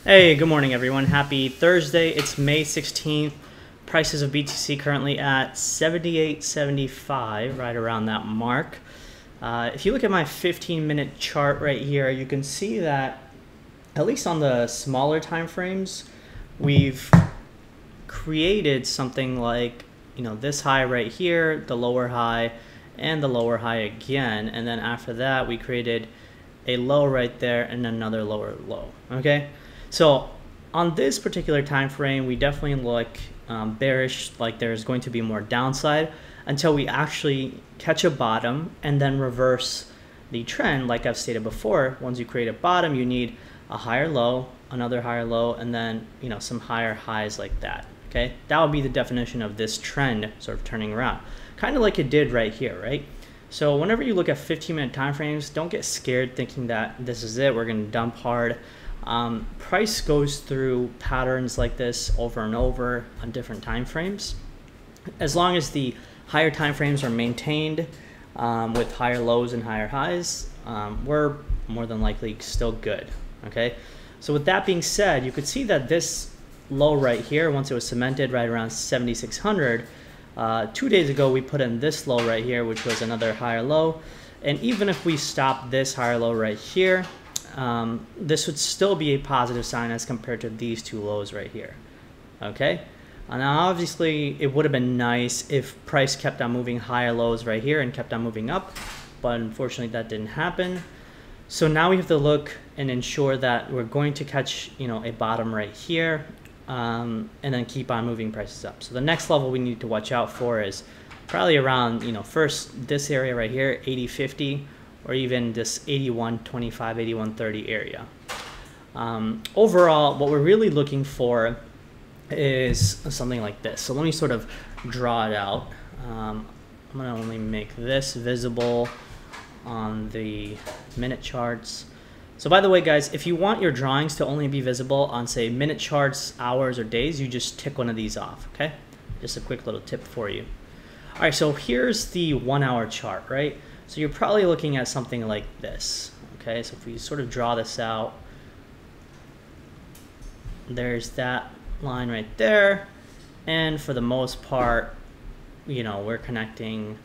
Hey, good morning everyone. Happy Thursday. It's May 16th. Prices of BTC currently at 78.75, right around that mark. If you look at my 15-minute chart right here, you can see that at least on the smaller time frames, we've created something like, this high right here, the lower high, and the lower high again. And then after that, we created a low right there and another lower low, okay? So on this particular time frame, we definitely look bearish, like there's going to be more downside until we actually catch a bottom and then reverse the trend. Like I've stated before, once you create a bottom, you need a higher low, another higher low, and then some higher highs like that. Okay, that would be the definition of this trend sort of turning around, kind of like it did right here, right? So whenever you look at 15-minute time frames, don't get scared thinking that this is it, we're going to dump hard. Price goes through patterns like this over and over on different time frames. As long as the higher time frames are maintained with higher lows and higher highs, we're more than likely still good. Okay, so with that being said, you could see that this low right here, once it was cemented right around 7,600, 2 days ago we put in this low right here, which was another higher low. And even if we stop this higher low right here, this would still be a positive sign as compared to these two lows right here. Okay, now obviously it would have been nice if price kept on moving higher lows right here and kept on moving up, but unfortunately that didn't happen. So now we have to look and ensure that we're going to catch a bottom right here, and then keep on moving prices up. So the next level we need to watch out for is probably around first this area right here, 80.50, or even this 81.25, 81.30 area. Overall, what we're really looking for is something like this. So let me sort of draw it out. I'm gonna only make this visible on the minute charts. So by the way, guys, if you want your drawings to only be visible on, say, minute charts, hours, or days, you just tick one of these off, okay? Just a quick little tip for you. All right, so here's the 1 hour chart, right? So you're probably looking at something like this, okay? So if we sort of draw this out, there's that line right there. And for the most part, we're connecting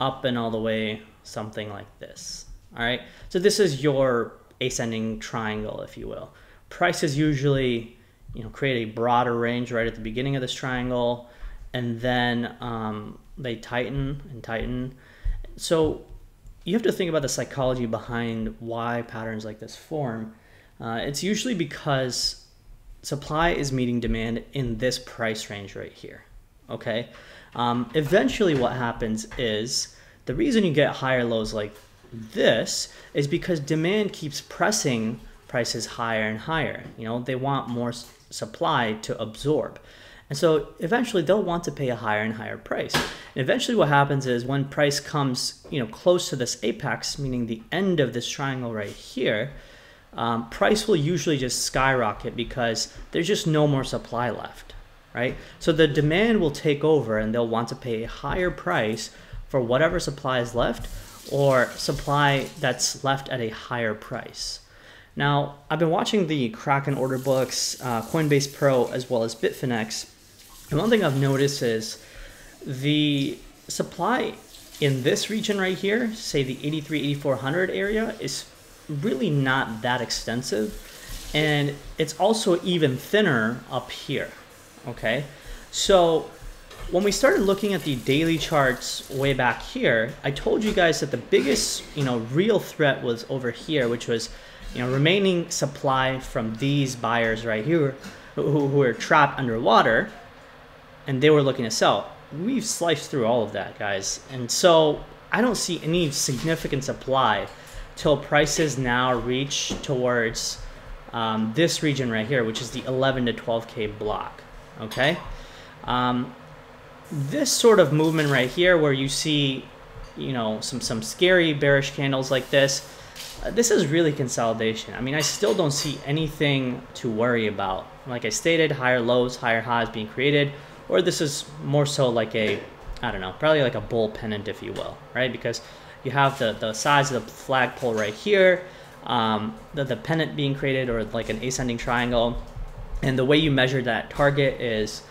up and all the way, something like this, all right? So this is your ascending triangle, if you will. Prices usually, create a broader range right at the beginning of this triangle, and then they tighten and tighten. So you have to think about the psychology behind why patterns like this form. It's usually because supply is meeting demand in this price range right here, okay? Eventually what happens is, the reason you get higher lows like this is because demand keeps pressing prices higher and higher. They want more supply to absorb. And so eventually they'll want to pay a higher and higher price. And eventually what happens is when price comes, close to this apex, meaning the end of this triangle right here, price will usually just skyrocket because there's just no more supply left, right? So the demand will take over and they'll want to pay a higher price for whatever supply is left, or supply that's left at a higher price. Now, I've been watching the Kraken order books, Coinbase Pro, as well as Bitfinex. And one thing I've noticed is the supply in this region right here, say the 83-8400 area, is really not that extensive. And it's also even thinner up here, okay? So when we started looking at the daily charts way back here, I told you guys that the biggest, real threat was over here, which was, remaining supply from these buyers right here who were trapped underwater, and they were looking to sell. We've sliced through all of that, guys. And so I don't see any significant supply till prices now reach towards this region right here, which is the 11 to 12K block, okay? This sort of movement right here where you see, some scary bearish candles like this, this is really consolidation. I mean, I still don't see anything to worry about. Like I stated, higher lows, higher highs being created, or this is more so like a, I don't know, probably like a bull pennant, if you will, right? Because you have the size of the flagpole right here. the pennant being created, or like an ascending triangle. And the way you measure that target is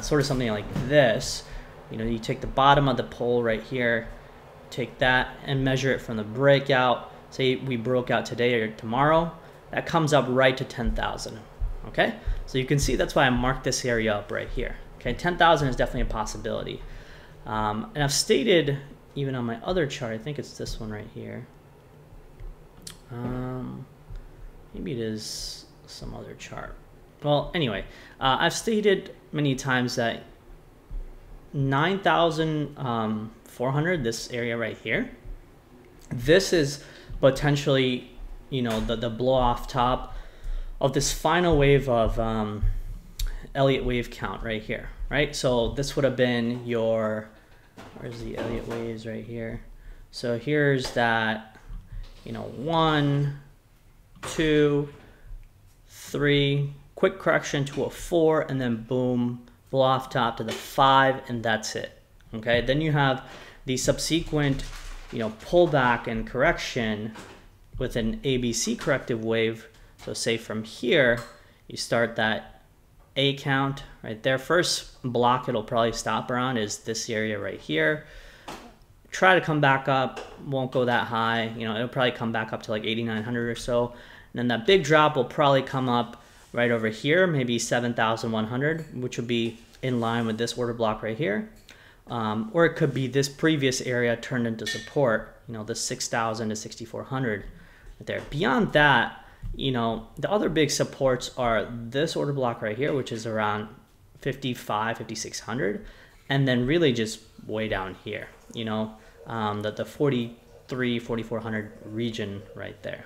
sort of something like this. You know, you take the bottom of the pole right here, take that and measure it from the breakout. Say we broke out today or tomorrow, that comes up right to 10,000. Okay, so you can see that's why I marked this area up right here. Okay, 10,000 is definitely a possibility. And I've stated, even on my other chart, I think it's this one right here. Maybe it is some other chart. Well, anyway, I've stated many times that 9,400, this area right here, this is potentially, you know, the blow off top of this final wave of Elliott wave count right here, right? So this would have been your, where's the Elliott waves right here? So here's that, you know, 1, 2, 3, quick correction to a 4, and then boom, blow off top to the 5, and that's it. Okay, then you have the subsequent, you know, pullback and correction with an ABC corrective wave. So say from here, you start that A count right there. First block it'll probably stop around is this area right here. Try to come back up, won't go that high. You know, it'll probably come back up to like 8,900 or so. And then that big drop will probably come up right over here, maybe 7,100, which would be in line with this order block right here. Or it could be this previous area turned into support, you know, the 6,000 to 6,400 right there. Beyond that, you know, the other big supports are this order block right here, which is around 55, 5,600, and then really just way down here, you know, the 43, 4,400 region right there.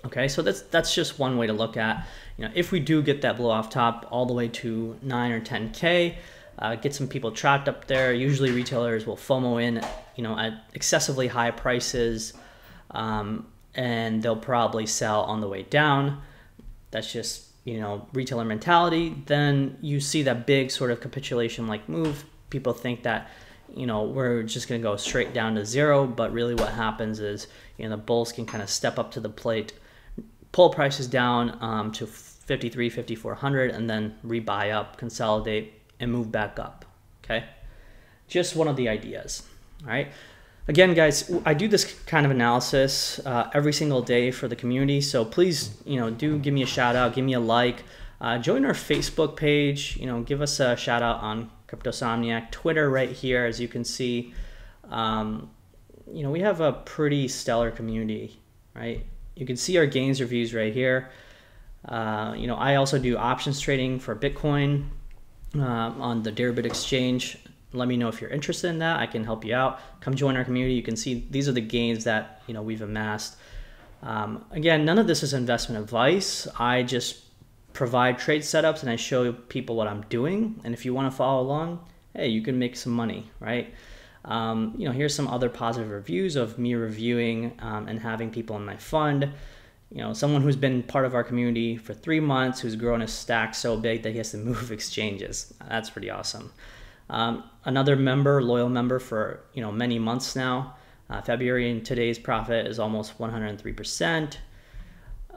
Okay, so that's just one way to look at, you know, if we do get that blow off top all the way to 9 or 10K, get some people trapped up there. Usually retailers will FOMO in, you know, at excessively high prices, and they'll probably sell on the way down. That's just, you know, retailer mentality. Then you see that big sort of capitulation like move. People think that, you know, we're just going to go straight down to 0, but really what happens is, you know, the bulls can kind of step up to the plate, pull prices down to 53, 5,400, and then rebuy up, consolidate, and move back up. Okay, just one of the ideas. All right, again, guys, I do this kind of analysis every single day for the community, so please, you know, do give me a shout out, give me a like, join our Facebook page, you know, give us a shout out on Cryptosomniac, Twitter right here, as you can see. You know, we have a pretty stellar community, right? You can see our gains reviews right here. You know, I also do options trading for Bitcoin on the Deribit exchange. Let me know if you're interested in that. I can help you out. Come join our community. You can see these are the gains that, you know, we've amassed. Again, none of this is investment advice. I just provide trade setups and I show people what I'm doing. And if you want to follow along, hey, you can make some money, right? You know, here's some other positive reviews of me reviewing and having people in my fund. You know, someone who's been part of our community for 3 months, who's grown a stack so big that he has to move exchanges. That's pretty awesome. Another member, loyal member for, you know, many months now. February and today's profit is almost 103%.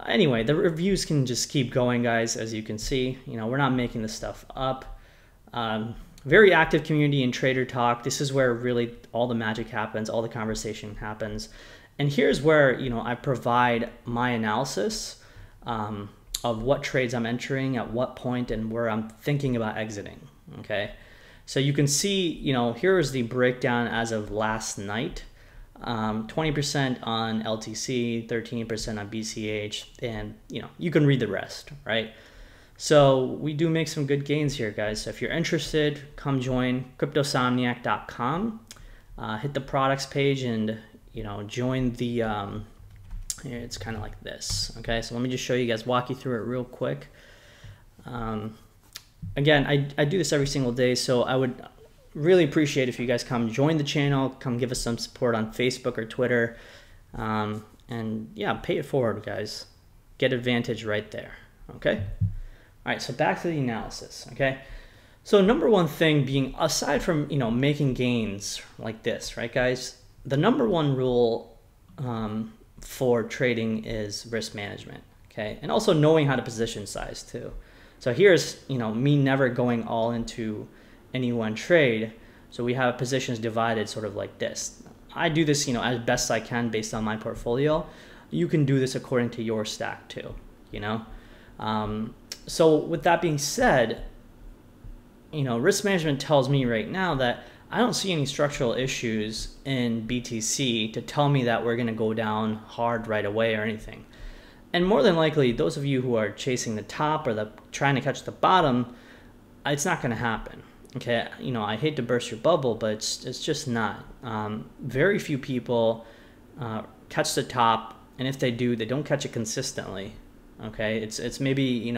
Anyway, the reviews can just keep going, guys. As you can see, you know, we're not making this stuff up. Very active community in Trader Talk. This is where really all the magic happens, all the conversation happens. And here's where, you know, I provide my analysis of what trades I'm entering at what point and where I'm thinking about exiting, okay? So you can see, you know, here is the breakdown as of last night. 20% on LTC, 13% on BCH, and, you know, you can read the rest, right? So we do make some good gains here, guys. So if you're interested, come join cryptosomniac.com, hit the products page and, you know, join the, it's kind of like this. Okay, so let me just show you guys, walk you through it real quick. Again, I do this every single day, so I would really appreciate if you guys come join the channel, come give us some support on Facebook or Twitter, and yeah, pay it forward, guys. Get advantage right there, okay? All right, so back to the analysis, okay? So number one thing being, aside from, you know, making gains like this, right, guys? The number one rule for trading is risk management, okay? And also knowing how to position size too. So here's, me never going all into any one trade. So we have positions divided sort of like this. I do this, as best I can based on my portfolio. You can do this according to your stack too, So with that being said, risk management tells me right now that I don't see any structural issues in BTC to tell me that we're going to go down hard right away or anything. And more than likely, those of you who are chasing the top or trying to catch the bottom, it's not going to happen. Okay, I hate to burst your bubble, but it's just not. Very few people catch the top, and if they do, they don't catch it consistently. Okay, it's maybe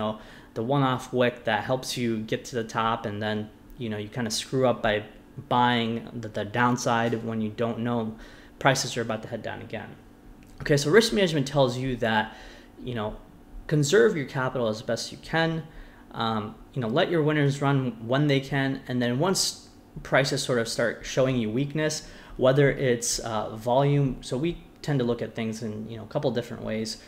the one-off wick that helps you get to the top, and then you kind of screw up by buying the downside when you don't know prices are about to head down again. Okay, so risk management tells you that conserve your capital as best you can. Let your winners run when they can, and then once prices sort of start showing you weakness, whether it's volume. So we tend to look at things in a couple different ways.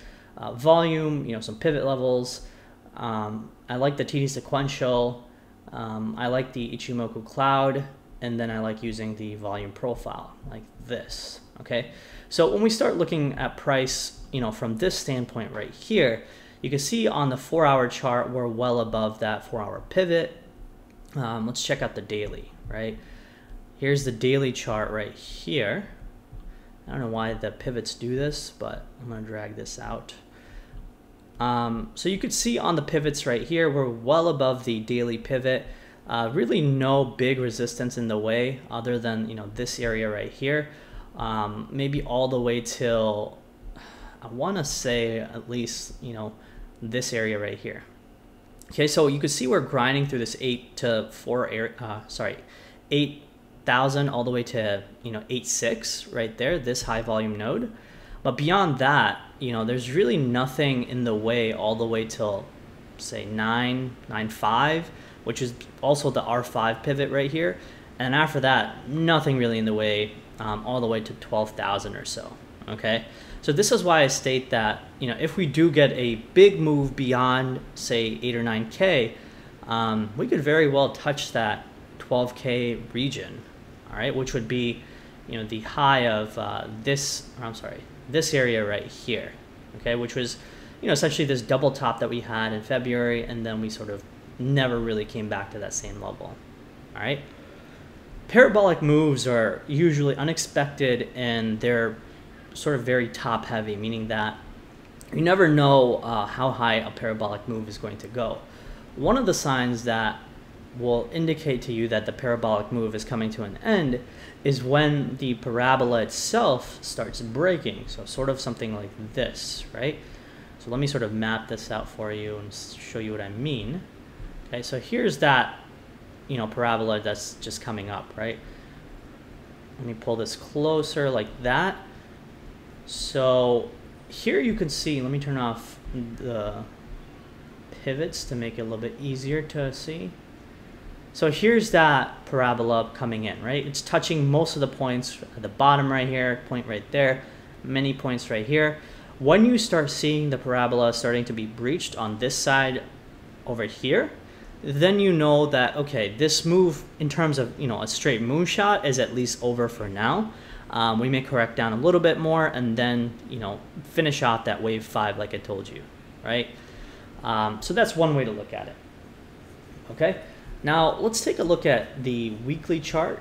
Volume, some pivot levels. I like the TD sequential. I like the Ichimoku cloud, and then I like using the volume profile like this. Okay, so when we start looking at price, from this standpoint right here, you can see on the 4-hour chart we're well above that 4-hour pivot. Let's check out the daily. Right, here's the daily chart right here. I don't know why the pivots do this, but I'm gonna drag this out. So you could see on the pivots right here, we're well above the daily pivot. Really no big resistance in the way other than, this area right here. Maybe all the way till, I want to say at least, this area right here. Okay, so you can see we're grinding through this 8,000 all the way to 8.6 right there, this high volume node. But beyond that, there's really nothing in the way all the way till say 9.5, which is also the R5 pivot right here. And after that, nothing really in the way all the way to 12,000 or so. Okay, so this is why I state that if we do get a big move beyond say 8 or 9K, we could very well touch that 12K region. All right, which would be the high of this area right here. Okay, which was essentially this double top that we had in February, and then we sort of never really came back to that same level. All right, parabolic moves are usually unexpected, and they're sort of very top heavy, meaning that you never know how high a parabolic move is going to go. One of the signs that will indicate to you that the parabolic move is coming to an end is when the parabola itself starts breaking. So sort of something like this, right? So let me sort of map this out for you and show you what I mean. Okay, so here's that, parabola that's just coming up, right? Let me pull this closer like that. So here you can see, let me turn off the pivots to make it a little bit easier to see. So here's that parabola coming in, right? It's touching most of the points at the bottom right here, point right there, many points right here. When you start seeing the parabola starting to be breached on this side over here, then you know that, okay, this move in terms of, a straight moonshot is at least over for now. We may correct down a little bit more and then, finish out that wave 5 like I told you, right? So that's one way to look at it, okay? Now let's take a look at the weekly chart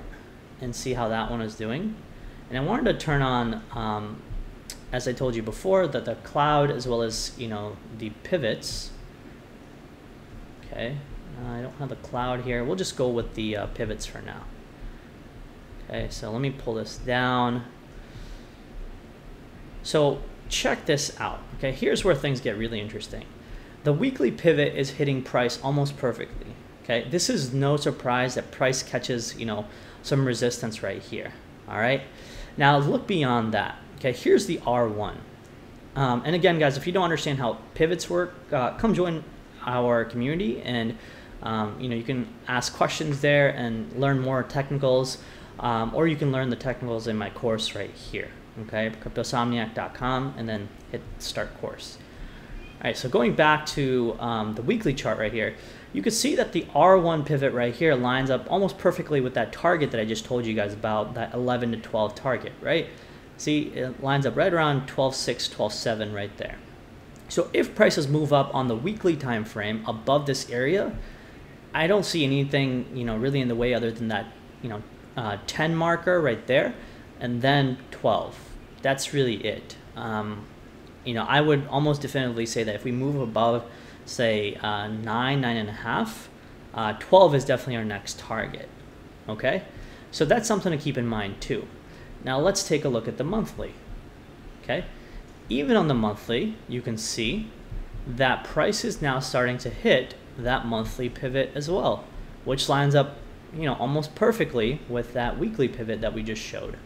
and see how that one is doing. And I wanted to turn on, as I told you before, that the cloud as well as, the pivots. Okay, I don't have the cloud here. We'll just go with the pivots for now. Okay, so let me pull this down. So check this out. Okay, here's where things get really interesting. The weekly pivot is hitting price almost perfectly. Okay, this is no surprise that price catches, some resistance right here. All right, now look beyond that. Okay, here's the R1. And again, guys, if you don't understand how pivots work, come join our community, and you can ask questions there and learn more technicals, or you can learn the technicals in my course right here. okay, cryptosomniac.com, and then hit start course. All right, so going back to the weekly chart right here, you can see that the R1 pivot right here lines up almost perfectly with that target that I just told you guys about, that 11 to 12 target, right? See, it lines up right around 12.6, 12.7 right there. So if prices move up on the weekly time frame above this area, I don't see anything, really in the way other than that, 10 marker right there, and then 12. That's really it. I would almost definitively say that if we move above, say, 9.5, 12 is definitely our next target. Okay, so that's something to keep in mind too. Now let's take a look at the monthly. Okay, even on the monthly, you can see that price is now starting to hit that monthly pivot as well, which lines up, almost perfectly with that weekly pivot that we just showed,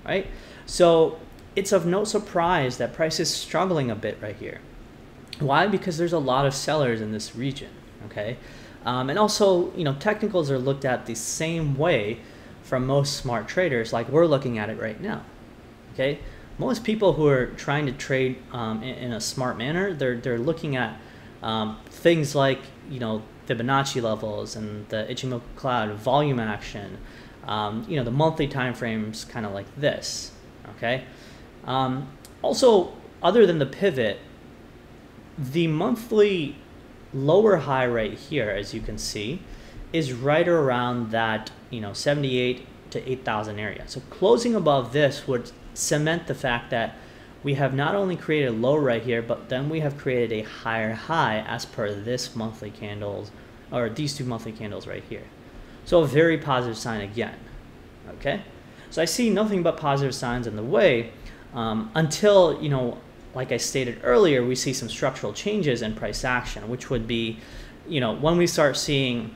right? So it's of no surprise that price is struggling a bit right here. Why? Because there's a lot of sellers in this region, okay? And also, technicals are looked at the same way from most smart traders, like we're looking at it right now, okay? Most people who are trying to trade in a smart manner, they're looking at things like, Fibonacci levels and the Ichimoku cloud volume action, the monthly time frames kind of like this, okay? Also, other than the pivot, the monthly lower high right here, as you can see, is right around that 78 to 8,000 area. So closing above this would cement the fact that we have not only created a low right here, but then we have created a higher high as per this monthly candles, or these two monthly candles right here. So a very positive sign again, okay? So I see nothing but positive signs in the way until, like I stated earlier, we see some structural changes in price action, which would be, when we start seeing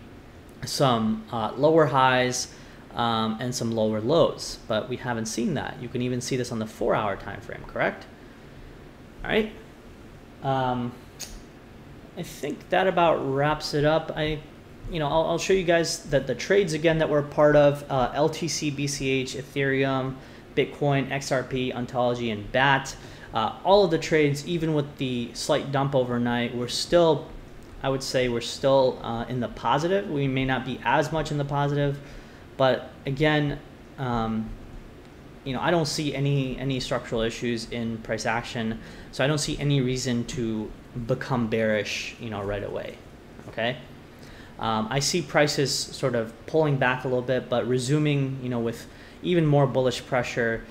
some lower highs and some lower lows, but we haven't seen that. You can even see this on the 4-hour time frame, correct? All right. I think that about wraps it up. I'll show you guys the trades again that we're a part of: LTC, BCH, Ethereum, Bitcoin, XRP, Ontology, and BAT. All of the trades, even with the slight dump overnight, I would say we're still in the positive. We may not be as much in the positive, but again, I don't see any structural issues in price action, so I don't see any reason to become bearish, right away. Okay, I see prices sort of pulling back a little bit, but resuming, with even more bullish pressure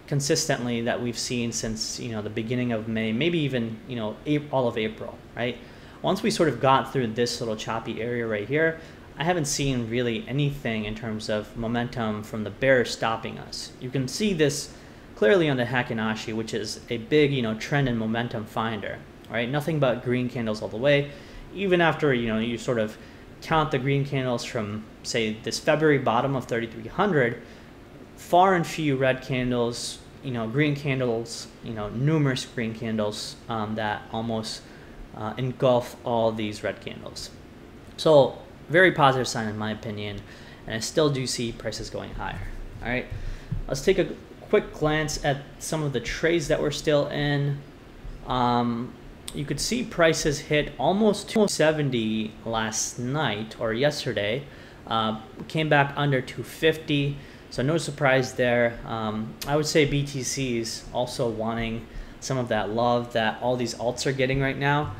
consistently that we've seen since the beginning of May, maybe even all of April, right? Once we sort of got through this little choppy area right here, I haven't seen really anything in terms of momentum from the bears stopping us. You can see this clearly on the Heikin-Ashi, which is a big trend and momentum finder, right? Nothing but green candles all the way. Even after you sort of count the green candles from, say, this February bottom of 3,300, far and few red candles, green candles, numerous green candles that almost engulf all these red candles. So very positive sign in my opinion, and I still do see prices going higher. All right, let's take a quick glance at some of the trades that we're still in. You could see prices hit almost 270 last night or yesterday, came back under 250, so no surprise there. I would say BTC is also wanting some of that love that all these alts are getting right now.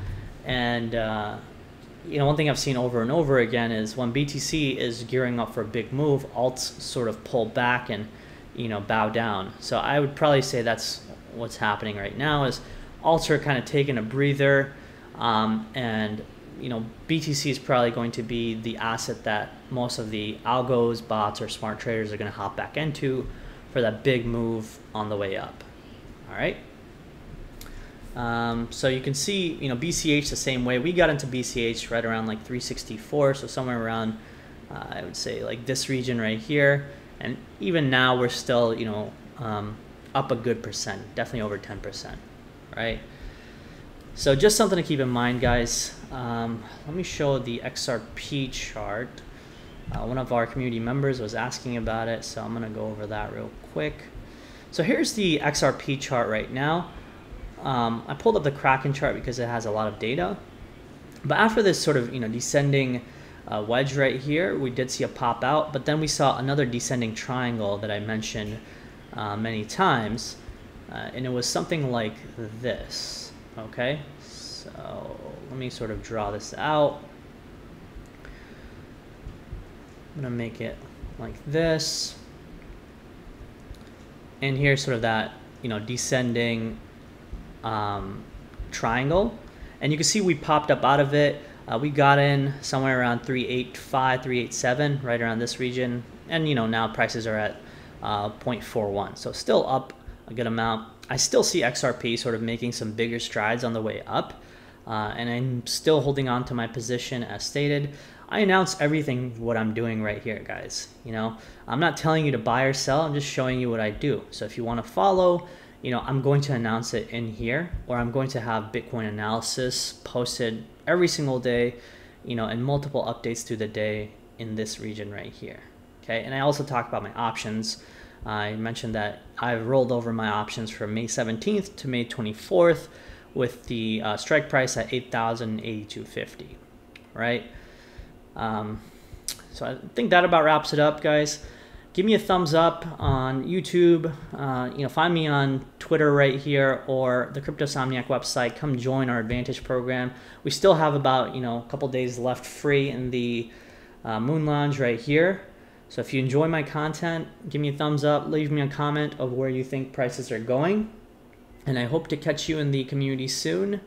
And one thing I've seen over and over again is when BTC is gearing up for a big move, alts sort of pull back and bow down. So I would probably say that's what's happening right now, is alts are kind of taking a breather, and BTC is probably going to be the asset that most of the algos, bots, or smart traders are going to hop back into for that big move on the way up. All right. So you can see, BCH the same way. We got into BCH right around like 364, so somewhere around, I would say like this region right here. And even now we're still, up a good percent, definitely over 10%, right? So just something to keep in mind, guys. Let me show the XRP chart. One of our community members was asking about it, so I'm gonna go over that real quick. So here's the XRP chart right now. I pulled up the Kraken chart because it has a lot of data. But after this sort of descending wedge right here, we did see a pop out, but then we saw another descending triangle that I mentioned many times, and it was something like this. Okay, so let me sort of draw this out. I'm gonna make it like this, and here's sort of that descending triangle, and you can see we popped up out of it. We got in somewhere around 385, 387, right around this region, and now prices are at 0.41, so still up a good amount. I still see XRP sort of making some bigger strides on the way up, and I'm still holding on to my position as stated. I announce everything what I'm doing right here, guys. I'm not telling you to buy or sell, I'm just showing you what I do. So if you want to follow, I'm going to announce it in here, or I'm going to have Bitcoin analysis posted every single day, and multiple updates through the day in this region right here. Okay, and I also talk about my options. I mentioned that I've rolled over my options from May 17th to May 24th with the strike price at 8,082.50, right? So I think that about wraps it up, guys. Give me a thumbs up on YouTube. Find me on Twitter right here or the Cryptosomniac website. Come join our Advantage program. We still have about a couple days left free in the Moon Lounge right here. So if you enjoy my content, give me a thumbs up. Leave me a comment of where you think prices are going. And I hope to catch you in the community soon.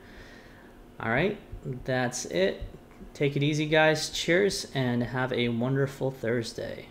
All right, that's it. Take it easy, guys. Cheers, and have a wonderful Thursday.